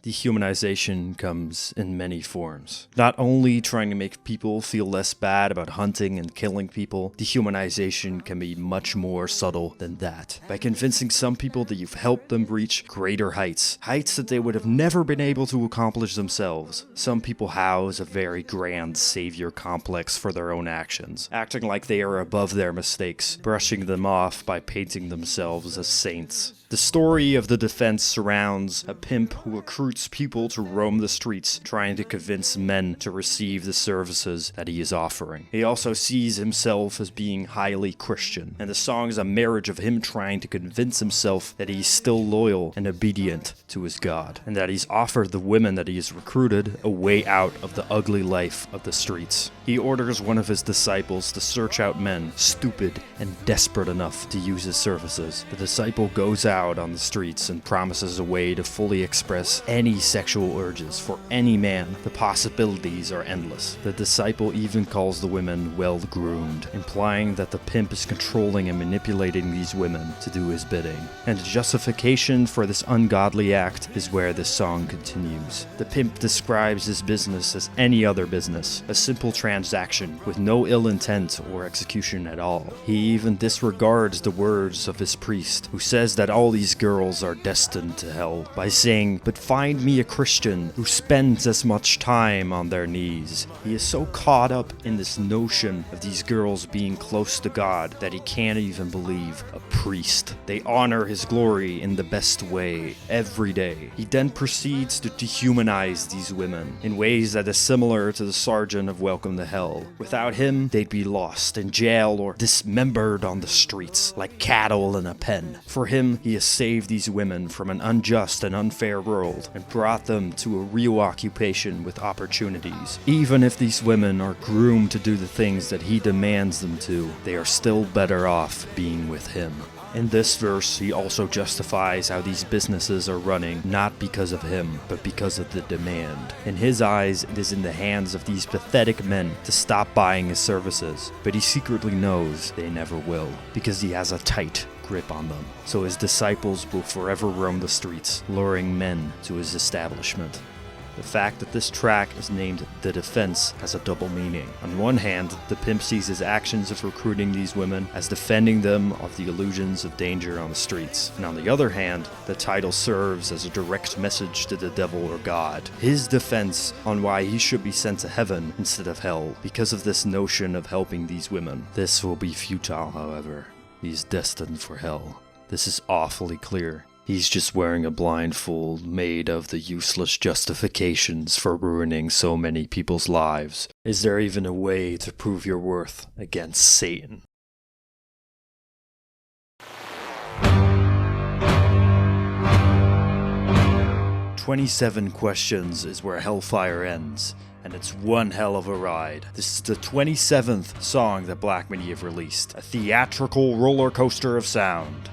Dehumanization comes in many forms. Not only trying to make people feel less bad about hunting and killing people, dehumanization can be much more subtle than that. By convincing some people that you've helped them reach greater heights, heights that they would have never been able to accomplish themselves. Some people house a very grand savior complex for their own actions, acting like they are above their mistakes, brushing them off by painting themselves as saints. The story of the defense surrounds a pimp who recruits people to roam the streets, trying to convince men to receive the services that he is offering. He also sees himself as being highly Christian, and the song is a marriage of him trying to convince himself that he's still loyal and obedient to his God, and that he's offered the women that he has recruited a way out of the ugly life of the streets. He orders one of his disciples to search out men stupid and desperate enough to use his services. The disciple goes out on the streets and promises a way to fully express any sexual urges for any man. The possibilities are endless. The disciple even calls the women well-groomed, implying that the pimp is controlling and manipulating these women to do his bidding. And the justification for this ungodly act is where this song continues. The pimp describes his business as any other business, a simple transaction with no ill intent or execution at all. He even disregards the words of his priest, who says that all these girls are destined to hell, by saying, "But find me a Christian who spends as much time on their knees." He is so caught up in this notion of these girls being close to God that he can't even believe a priest. They honor his glory in the best way every day. He then proceeds to dehumanize these women in ways that is similar to the sergeant of Welcome to Hell. Without him, they'd be lost in jail or dismembered on the streets like cattle in a pen. For him, he He has saved these women from an unjust and unfair world and brought them to a real occupation with opportunities. Even if these women are groomed to do the things that he demands them to, they are still better off being with him. In this verse, he also justifies how these businesses are running not because of him, but because of the demand. In his eyes, it is in the hands of these pathetic men to stop buying his services, but he secretly knows they never will, because he has a tight grip on them. So his disciples will forever roam the streets, luring men to his establishment. The fact that this track is named The Defense has a double meaning. On one hand, the pimp sees his actions of recruiting these women as defending them of the illusions of danger on the streets. And on the other hand, the title serves as a direct message to the devil or God. His defense on why he should be sent to heaven instead of hell, because of this notion of helping these women. This will be futile, however. He is destined for hell. This is awfully clear. He's just wearing a blindfold made of the useless justifications for ruining so many people's lives. Is there even a way to prove your worth against Satan? "27 questions is where Hellfire ends, and it's one hell of a ride. This is the 27th song that Black Midi have released, a theatrical roller coaster of sound.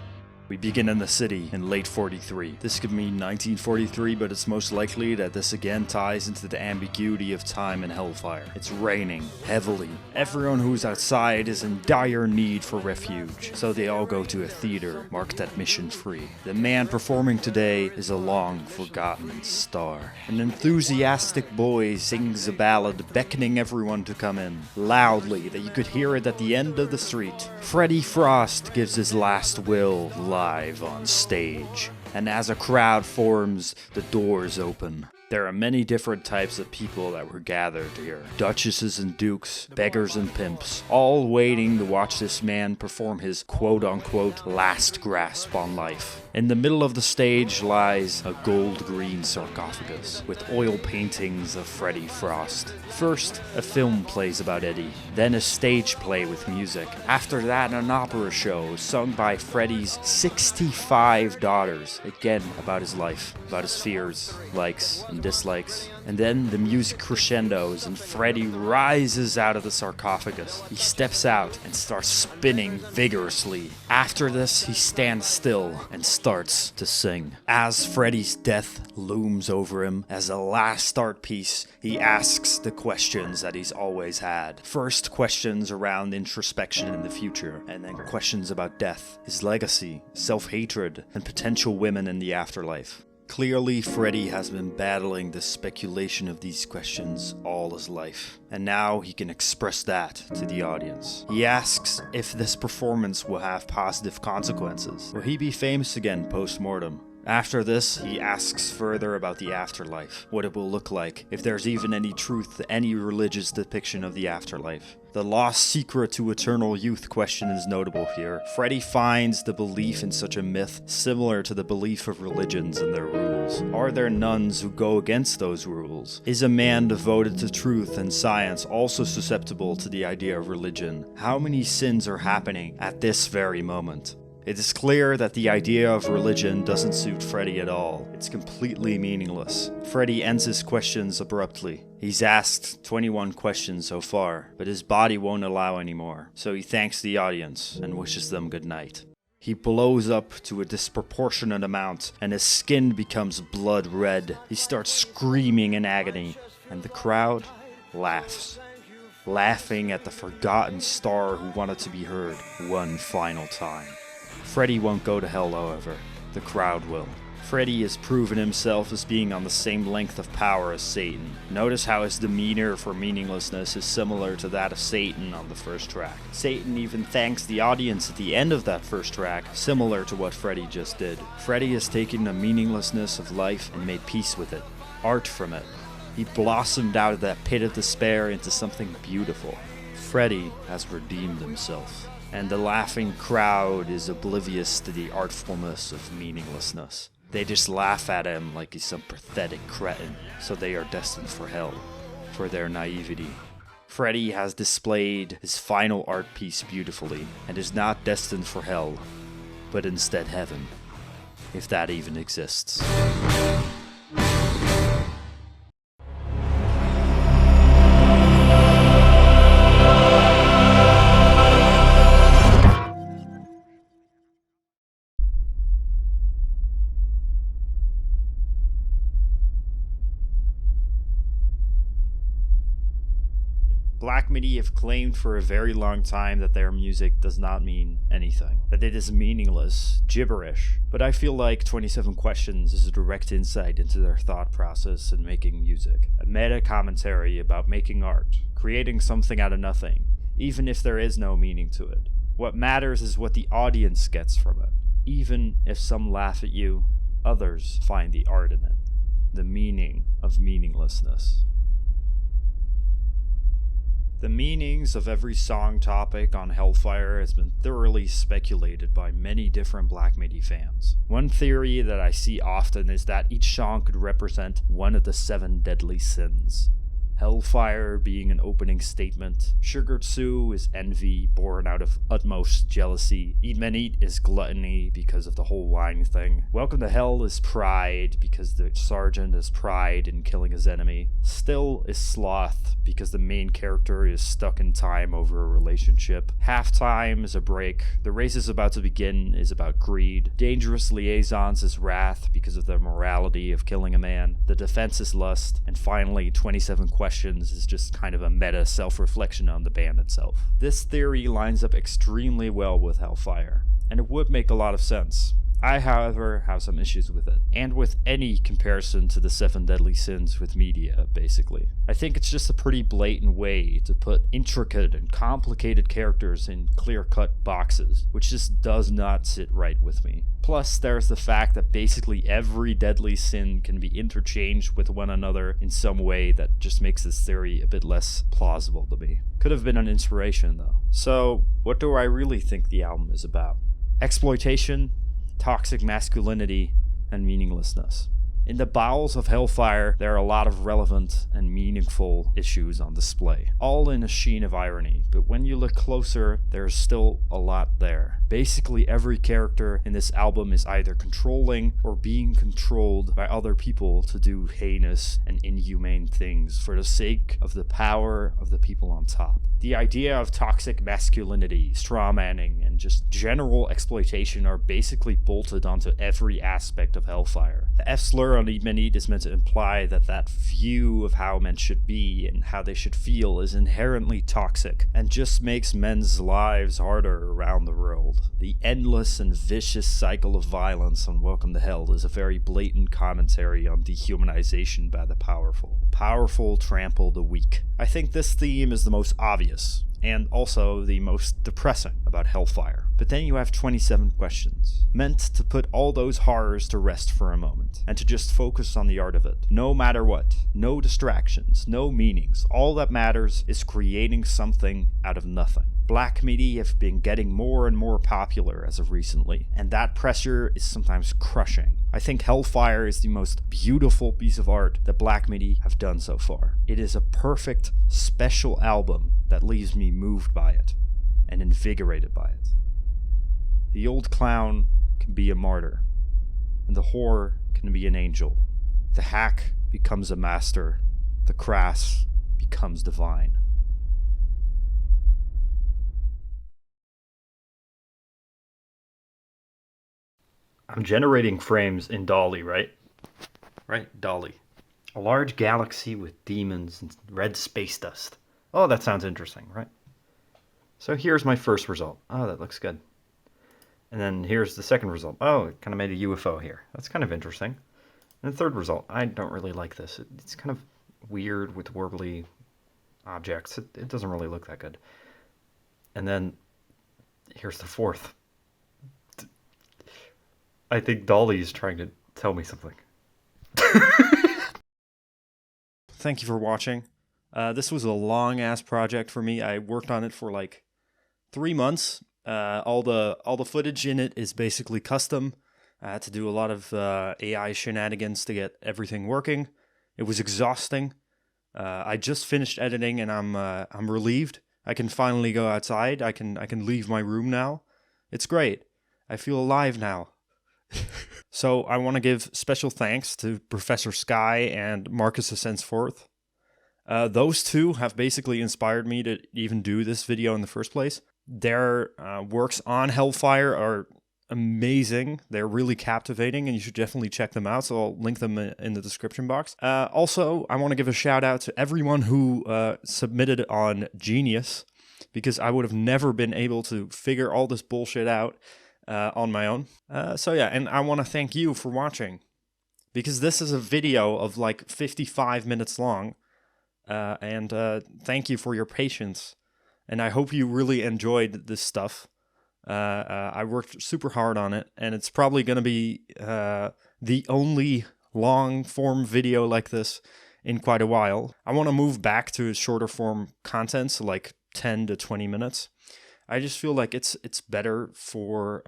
We begin in the city in late 43. This could mean 1943, but it's most likely that this again ties into the ambiguity of time in Hellfire. It's raining heavily. Everyone who's outside is in dire need for refuge, so they all go to a theater marked admission free. The man performing today is a long-forgotten star. An enthusiastic boy sings a ballad beckoning everyone to come in, loudly that you could hear it at the end of the street. Freddie Frost gives his last will live on stage, and as a crowd forms, the doors open. There are many different types of people that were gathered here. Duchesses and dukes, beggars and pimps, all waiting to watch this man perform his quote-unquote last grasp on life. In the middle of the stage lies a gold-green sarcophagus with oil paintings of Freddie Frost. First, a film plays about Eddie, then a stage play with music. After that, an opera show sung by Freddie's 65 daughters, again about his life, about his fears, likes, and dislikes. And then the music crescendos and Freddie rises out of the sarcophagus. He steps out and starts spinning vigorously. After this, he stands still and starts to sing. As Freddie's death looms over him, as a last art piece, he asks the questions that he's always had. First, questions around introspection in the future, and then questions about death, his legacy, self-hatred, and potential women in the afterlife. Clearly, Freddie has been battling the speculation of these questions all his life, and now he can express that to the audience. He asks if this performance will have positive consequences. Will he be famous again post-mortem? After this, he asks further about the afterlife, what it will look like, if there's even any truth to any religious depiction of the afterlife. The lost secret to eternal youth question is notable here. Freddie finds the belief in such a myth similar to the belief of religions and their rules. Are there nuns who go against those rules? Is a man devoted to truth and science also susceptible to the idea of religion? How many sins are happening at this very moment? It is clear that the idea of religion doesn't suit Freddie at all. It's completely meaningless. Freddie ends his questions abruptly. He's asked 21 questions so far, but his body won't allow any more, so he thanks the audience and wishes them good night. He blows up to a disproportionate amount, and his skin becomes blood red. He starts screaming in agony, and the crowd laughs. Laughing at the forgotten star who wanted to be heard one final time. Freddie won't go to hell, however. The crowd will. Freddie has proven himself as being on the same length of power as Satan. Notice how his demeanor for meaninglessness is similar to that of Satan on the first track. Satan even thanks the audience at the end of that first track, similar to what Freddie just did. Freddie has taken the meaninglessness of life and made peace with it. Art from it. He blossomed out of that pit of despair into something beautiful. Freddie has redeemed himself. And the laughing crowd is oblivious to the artfulness of meaninglessness. They just laugh at him like he's some pathetic cretin, so they are destined for hell, for their naivety. Freddie has displayed his final art piece beautifully, and is not destined for hell, but instead heaven. if that even exists. Black Midi have claimed for a very long time that their music does not mean anything, that it is meaningless, gibberish, but I feel like 27 Questions is a direct insight into their thought process in making music, a meta commentary about making art, creating something out of nothing, even if there is no meaning to it. What matters is what the audience gets from it. Even if some laugh at you, others find the art in it, the meaning of meaninglessness. The meanings of every song topic on Hellfire has been thoroughly speculated by many different Black Midi fans. One theory that I see often is that each song could represent one of the 7 deadly sins. Hellfire being an opening statement, Sugartsu is envy born out of utmost jealousy, Eat Men Eat is gluttony because of the whole wine thing, Welcome to Hell is pride because the sergeant has pride in killing his enemy, Still is sloth because the main character is stuck in time over a relationship, Halftime is a break, The Race is About to Begin is about greed, Dangerous Liaisons is wrath because of the morality of killing a man, The Defense is lust, and finally 27 Questions is just kind of a meta self-reflection on the band itself. This theory lines up extremely well with Hellfire, and it would make a lot of sense. I, however, have some issues with it, and with any comparison to the 7 deadly sins with media, basically. I think it's just a pretty blatant way to put intricate and complicated characters in clear-cut boxes, which just does not sit right with me. Plus, there's the fact that basically every deadly sin can be interchanged with one another in some way that just makes this theory a bit less plausible to me. Could have been an inspiration, though. So, what do I really think the album is about? Exploitation, toxic masculinity, and meaninglessness. In the bowels of Hellfire, there are a lot of relevant and meaningful issues on display, all in a sheen of irony, but when you look closer, there's still a lot there. Basically, every character in this album is either controlling or being controlled by other people to do heinous and inhumane things for the sake of the power of the people on top. The idea of toxic masculinity, strawmanning, and just general exploitation are basically bolted onto every aspect of Hellfire. The F-slur on Eat Men Eat is meant to imply that that view of how men should be and how they should feel is inherently toxic and just makes men's lives harder around the world. The endless and vicious cycle of violence on Welcome to Hell is a very blatant commentary on dehumanization by the powerful. The powerful trample the weak. I think this theme is the most obvious, and also the most depressing about Hellfire. But then you have 27 Questions, meant to put all those horrors to rest for a moment, and to just focus on the art of it. No matter what, no distractions, no meanings, all that matters is creating something out of nothing. Black Midi have been getting more and more popular as of recently, and that pressure is sometimes crushing. I think Hellfire is the most beautiful piece of art that Black Midi have done so far. It is a perfect, special album that leaves me moved by it, and invigorated by it. The old clown can be a martyr, and the whore can be an angel. The hack becomes a master, the crass becomes divine. I'm generating frames in Dolly, right? Right, Dolly. A large galaxy with demons and red space dust. Oh, that sounds interesting, right? So here's my first result. Oh, that looks good. And then here's the second result. Oh, it kind of made a UFO here. That's kind of interesting. And the third result. I don't really like this. It's kind of weird with warbly objects. It doesn't really look that good. And then here's the fourth. I think Dolly is trying to tell me something. Thank you for watching. This was a long-ass project for me. I worked on it for like 3 months. All the footage in it is basically custom. I had to do a lot of AI shenanigans to get everything working. It was exhausting. I just finished editing and I'm relieved. I can finally go outside. I can leave my room now. It's great. I feel alive now. So I want to give special thanks to Professor Sky and Marcus Ascensforth. Those two have basically inspired me to even do this video in the first place. Their works on Hellfire are amazing. They're really captivating, and you should definitely check them out, so I'll link them in the description box. Also, I want to give a shout out to everyone who submitted on Genius, because I would have never been able to figure all this bullshit out on my own. So yeah, and I want to thank you for watching, because this is a video of like 55 minutes long, and thank you for your patience, and I hope you really enjoyed this stuff. I worked super hard on it, and it's probably going to be the only long-form video like this in quite a while. I want to move back to shorter form content, so like 10 to 20 minutes. I just feel like it's better for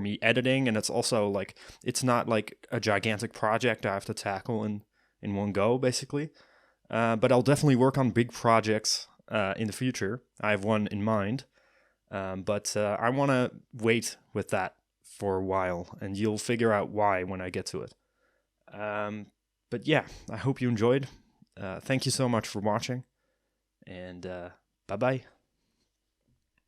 me editing, and it's also like it's not like a gigantic project I have to tackle in one go, basically. But I'll definitely work on big projects in the future. I have one in mind, but I want to wait with that for a while, and you'll figure out why when I get to it. But yeah, I hope you enjoyed. Thank you so much for watching, and bye-bye.